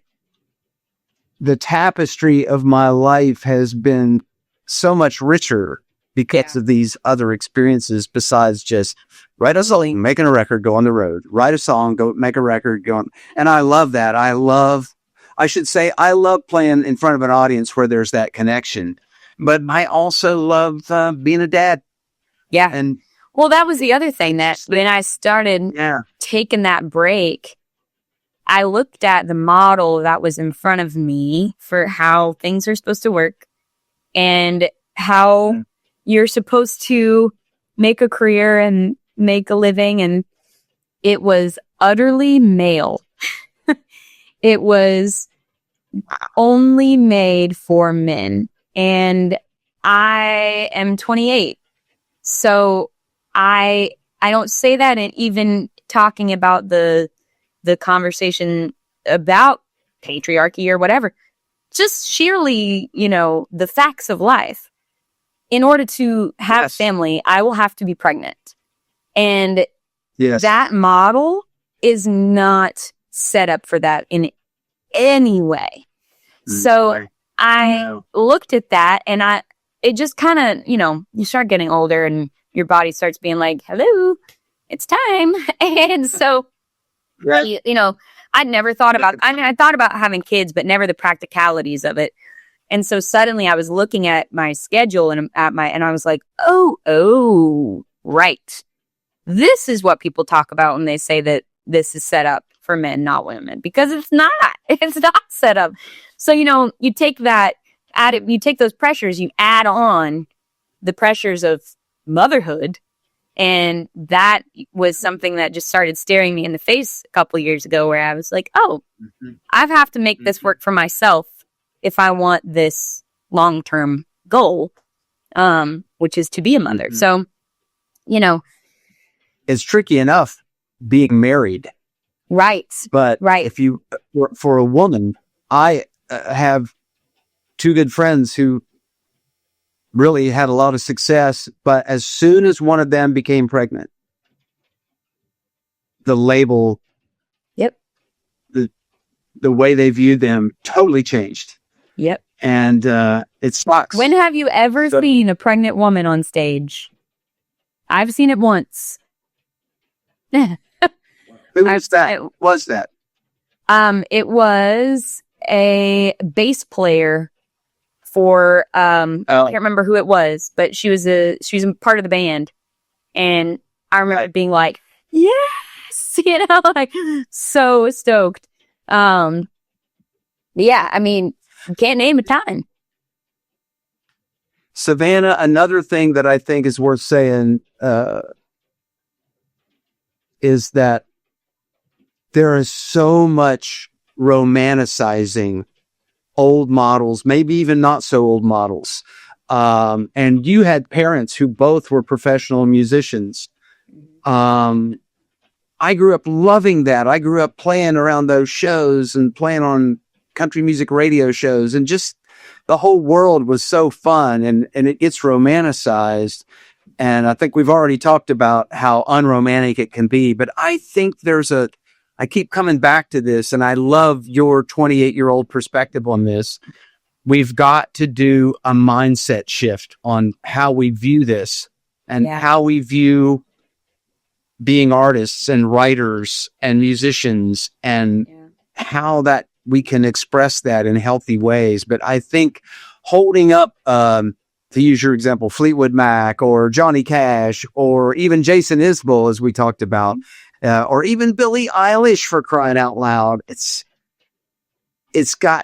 the tapestry of my life has been so much richer because of these other experiences besides just write a song, making a record, go on the road, write a song, go make a record, go on. And I love that. I love playing in front of an audience where there's that connection, but I also love being a dad. Yeah. And well, that was the other thing that when I started taking that break, I looked at the model that was in front of me for how things are supposed to work and how you're supposed to make a career and make a living. And it was utterly male. It was only made for men. And I am 28. So I don't say that in even talking about the conversation about patriarchy or whatever, just sheerly, the facts of life. In order to have a family, I will have to be pregnant. And that model is not set up for that in any way. So I looked at that and it just kind of, you start getting older and your body starts being like, hello, it's time. And so, I'd never thought about, I thought about having kids, but never the practicalities of it. And so suddenly I was looking at my schedule and I was like, oh, right. This is what people talk about when they say that this is set up for men, not women, because it's not set up. So, you take you take those pressures, you add on the pressures of motherhood. And that was something that just started staring me in the face a couple years ago where I was like, I have to make this work for myself if I want this long-term goal, which is to be a mother. So, it's tricky enough being married. Right. But if you, for a woman, I have two good friends who really had a lot of success, but as soon as one of them became pregnant, the label, the way they viewed them totally changed. Yep. And it sucks. When have you ever seen a pregnant woman on stage? I've seen it once. Who was that? It was a bass player for I can't remember who it was, but she was a part of the band, and I remember being like, yes, like so stoked. Yeah, I mean, can't name a time. Savannah, another thing that I think is worth saying is that there is so much romanticizing old models, maybe even not so old models. And you had parents who both were professional musicians. I grew up loving that. I grew up playing around those shows and playing on country music radio shows, and just the whole world was so fun, and it gets romanticized. And I think we've already talked about how unromantic it can be, but I think I keep coming back to this, and I love your 28-year-old perspective on this. We've got to do a mindset shift on how we view this and how we view being artists and writers and musicians, and how that we can express that in healthy ways. But I think holding up, to use your example, Fleetwood Mac or Johnny Cash or even Jason Isbell, as we talked about, or even Billie Eilish, for crying out loud.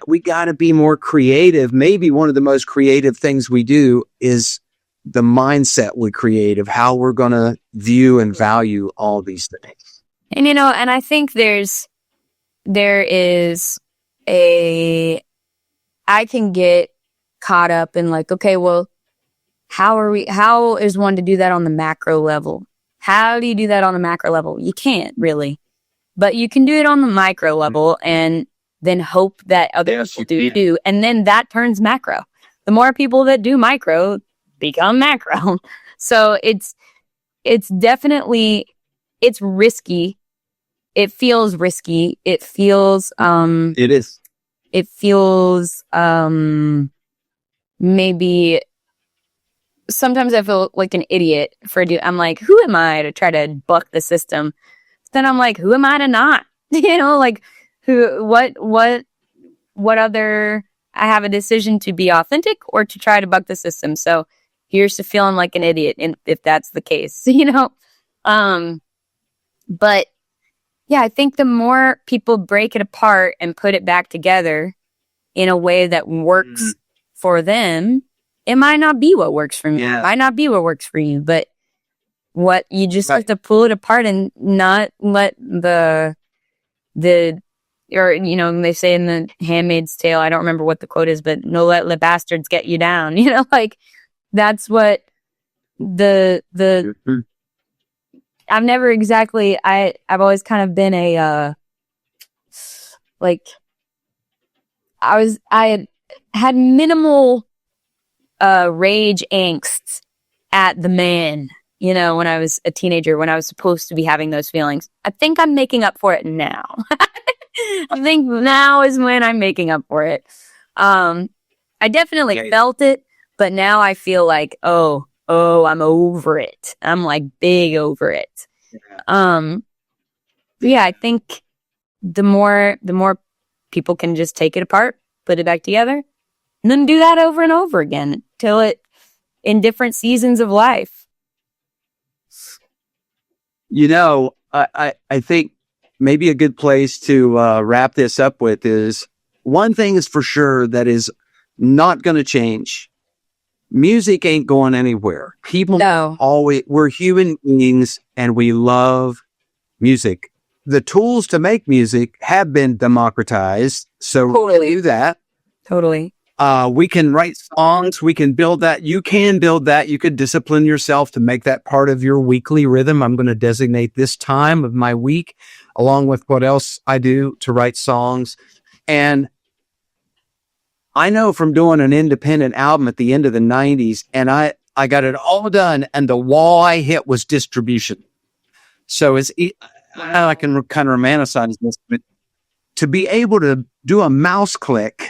We got to be more creative. Maybe one of the most creative things we do is the mindset we create of how we're going to view and value all these things. And, and I think there is I can get caught up in like, okay, well, how is one to do that on the macro level? How do you do that on the macro level? You can't really, but you can do it on the micro level and then hope that other people do. And then that turns macro. The more people that do micro become macro. So it's definitely, it's risky. It feels risky. It feels, it is. it feels, maybe sometimes I feel like an idiot I'm like, who am I to try to buck the system? Then I'm like, who am I to not? Like what other, I have a decision to be authentic or to try to buck the system. So here's to feeling like an idiot if that's the case, but yeah, I think the more people break it apart and put it back together in a way that works for them, it might not be what works for me. Yeah. It might not be what works for you, but what you just Right. have to pull it apart and not let they say in the Handmaid's Tale, I don't remember what the quote is, but no, let the bastards get you down. Like that's what I've never exactly, I've always kind of been I had minimal rage angst at the man, when I was a teenager, when I was supposed to be having those feelings. I think I'm making up for it now. I think now is when I'm making up for it. I definitely felt it, but now I feel like, oh, I'm over it. I'm like big over it. Yeah, I think the more people can just take it apart, put it back together, and then do that over and over again till it in different seasons of life. I think maybe a good place to wrap this up with is one thing is for sure that is not going to change. Music ain't going anywhere. People we're human beings and we love music. The tools to make music have been democratized. So Totally. do that. Totally. We can write songs. We can build that. You can build that. You could discipline yourself to make that part of your weekly rhythm. I'm going to designate this time of my week along with what else I do to write songs. And I know from doing an independent album at the end of the 90s, and I got it all done, and the wall I hit was distribution. So I can kind of romanticize this, but to be able to do a mouse click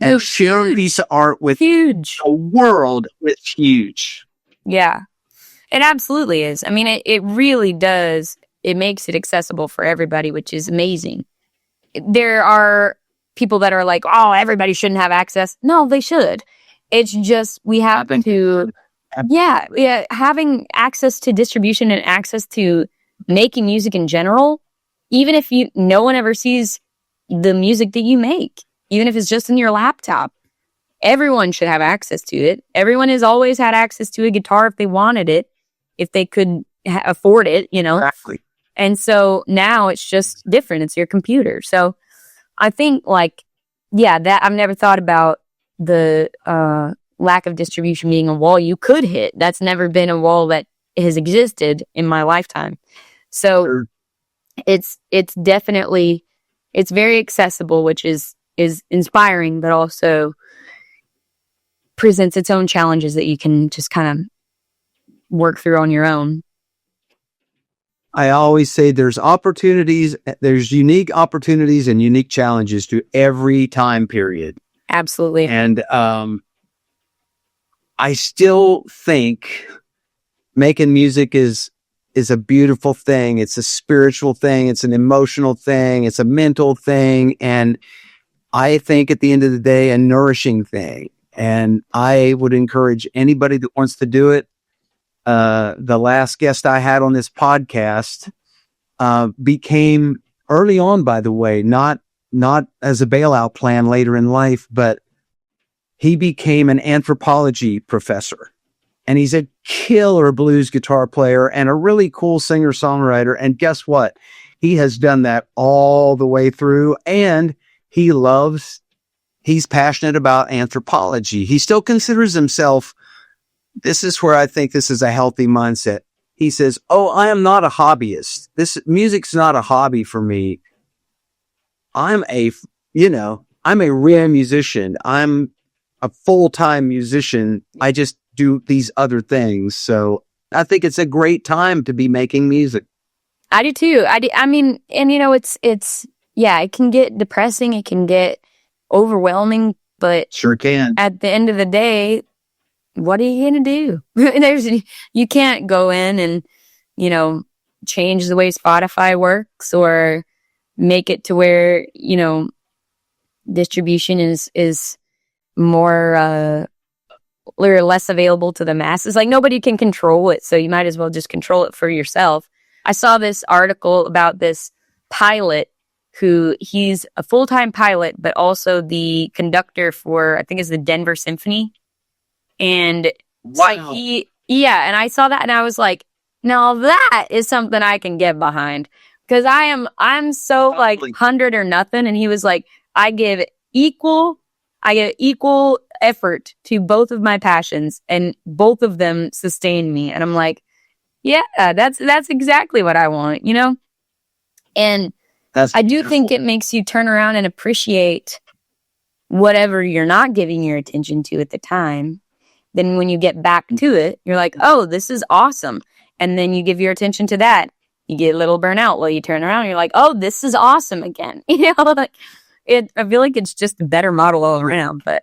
and share a piece of art with huge a world, it's huge. Yeah, it absolutely is. I mean, it really does. It makes it accessible for everybody, which is amazing. There are people that are like, oh, everybody shouldn't have access. No, they should. It's just we have to, having access to distribution and access to making music in general, even if no one ever sees the music that you make, even if it's just in your laptop, everyone should have access to it. Everyone has always had access to a guitar if they wanted it, if they could afford it, Exactly. And so now it's just different. It's your computer. So I think that I've never thought about the lack of distribution being a wall you could hit. That's never been a wall that has existed in my lifetime. So it's definitely, it's very accessible, which is inspiring, but also presents its own challenges that you can just kind of work through on your own. I always say there's unique opportunities and unique challenges to every time period. Absolutely. And I still think making music is a beautiful thing. It's a spiritual thing. It's an emotional thing. It's a mental thing. And I think at the end of the day, a nourishing thing. And I would encourage anybody that wants to do it. The last guest I had on this podcast became early on, by the way, not as a bailout plan later in life, but he became an anthropology professor. And he's a killer blues guitar player and a really cool singer-songwriter. And guess what? He has done that all the way through. And he's passionate about anthropology. He still considers himself, this is where I think this is a healthy mindset. He says, oh, I am not a hobbyist. This music's not a hobby for me. I'm a real musician. I'm a full-time musician. I just do these other things. So I think it's a great time to be making music. I do too. I mean, and it can get depressing. It can get overwhelming, but Sure can. at the end of the day, what are you going to do? You can't go in and, you know, change the way Spotify works or make it to where, you know, distribution is more or less available to the masses. Like, nobody can control it, so you might as well just control it for yourself. I saw this article about this pilot who he's a full-time pilot, but also the conductor for, I think it's the Denver Symphony. And Wow. and I saw that and I was like, now that is something I can get behind. Because I'm so like 100 or nothing. And he was like, I give equal effort to both of my passions, and both of them sustain me. And I'm like, yeah, that's exactly what I want, you know? And I do think it makes you turn around and appreciate whatever you're not giving your attention to at the time. Then when you get back to it, you're like, oh, this is awesome. And then you give your attention to that. You get a little burnout. Well, you turn around and you're like, oh, this is awesome again. You know, like I feel like it's just a better model all around, but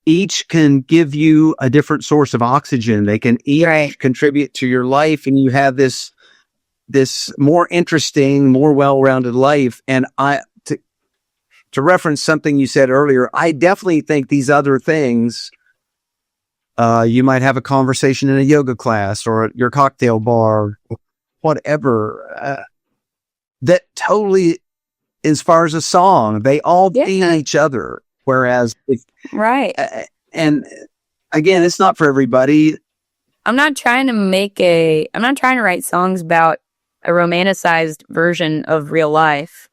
each can give you a different source of oxygen. They can each contribute to your life, and you have this more interesting, more well-rounded life. And to reference something you said earlier, I definitely think these other things, you might have a conversation in a yoga class or at your cocktail bar, whatever, that totally inspires a song. They all feed each other. Whereas, and again, it's not for everybody. I'm not trying to write songs about a romanticized version of real life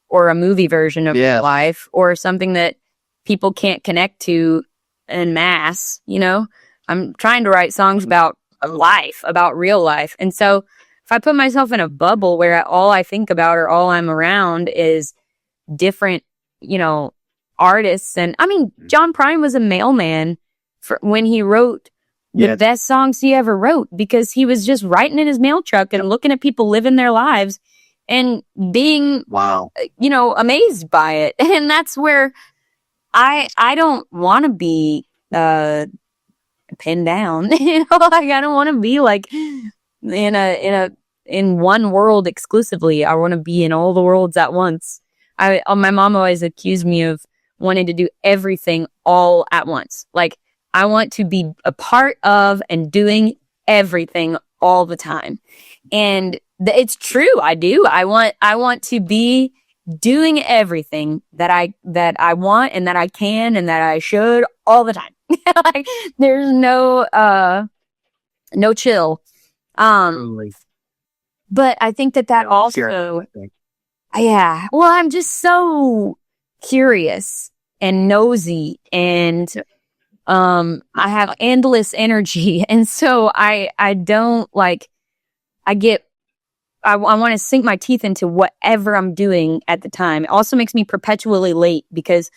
or a movie version of real life or something that people can't connect to en masse. You know, I'm trying to write songs about life, about real life. And so if I put myself in a bubble where all I think about or all I'm around is different, you know, artists. And I mean, John Prine was a mailman when he wrote the best songs he ever wrote, because he was just writing in his mail truck and looking at people living their lives and being, you know, amazed by it. And that's where I don't want to be pinned down. You know, like I don't want to be like in one world exclusively. I want to be in all the worlds at once. My mom always accused me of wanting to do everything all at once. Like, I want to be a part of and doing everything all the time. And it's true. I do. I want to be doing everything that I want and that I can and that I should all the time. Like, there's no chill. But I think that also, well, I'm just so curious and nosy, and I have endless energy. And so I don't like, I want to sink my teeth into whatever I'm doing at the time. It also makes me perpetually late, because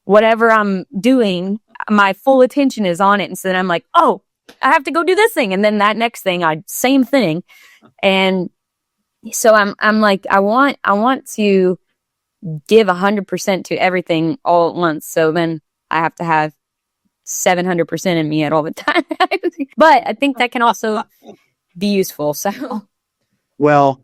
whatever I'm doing, my full attention is on it. And so then I'm like, oh, I have to go do this thing. And then that next thing, same thing. And so I'm like, I want to give 100% to everything all at once. So then I have to have 700% in me at all the time. But I think that can also be useful. So, well,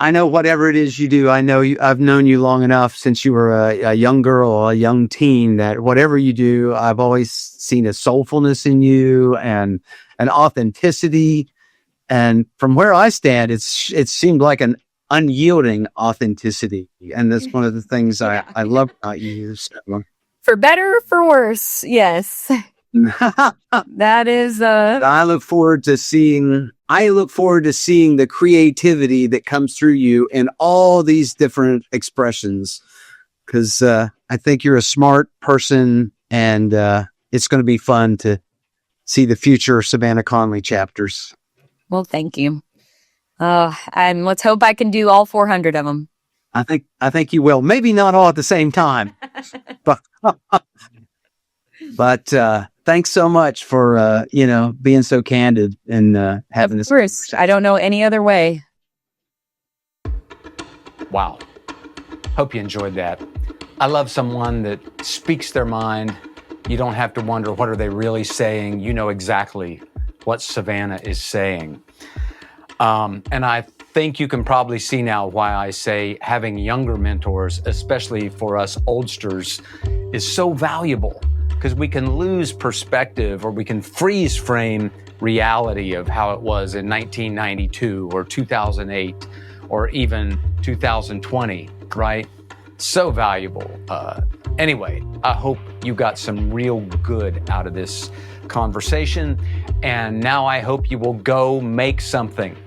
I know whatever it is you do, I've known you long enough since you were a young girl, a young teen, that whatever you do, I've always seen a soulfulness in you and an authenticity. And from where I stand, it seemed like an unyielding authenticity. And that's one of the things I love about you. So. For better or for worse, yes. That is I look forward to seeing the creativity that comes through you in all these different expressions, because I think you're a smart person, and it's going to be fun to see the future Savannah Conley chapters. Well, thank you. And let's hope I can do all 400 of them. I think you will. Maybe not all at the same time, but thanks so much for being so candid and having this. Of course, I don't know any other way. Wow. Hope you enjoyed that. I love someone that speaks their mind. You don't have to wonder, what are they really saying? You know exactly what Savannah is saying. And I think you can probably see now why I say having younger mentors, especially for us oldsters, is so valuable, because we can lose perspective, or we can freeze frame reality of how it was in 1992 or 2008 or even 2020, right? So valuable. Anyway, I hope you got some real good out of this conversation. And now I hope you will go make something.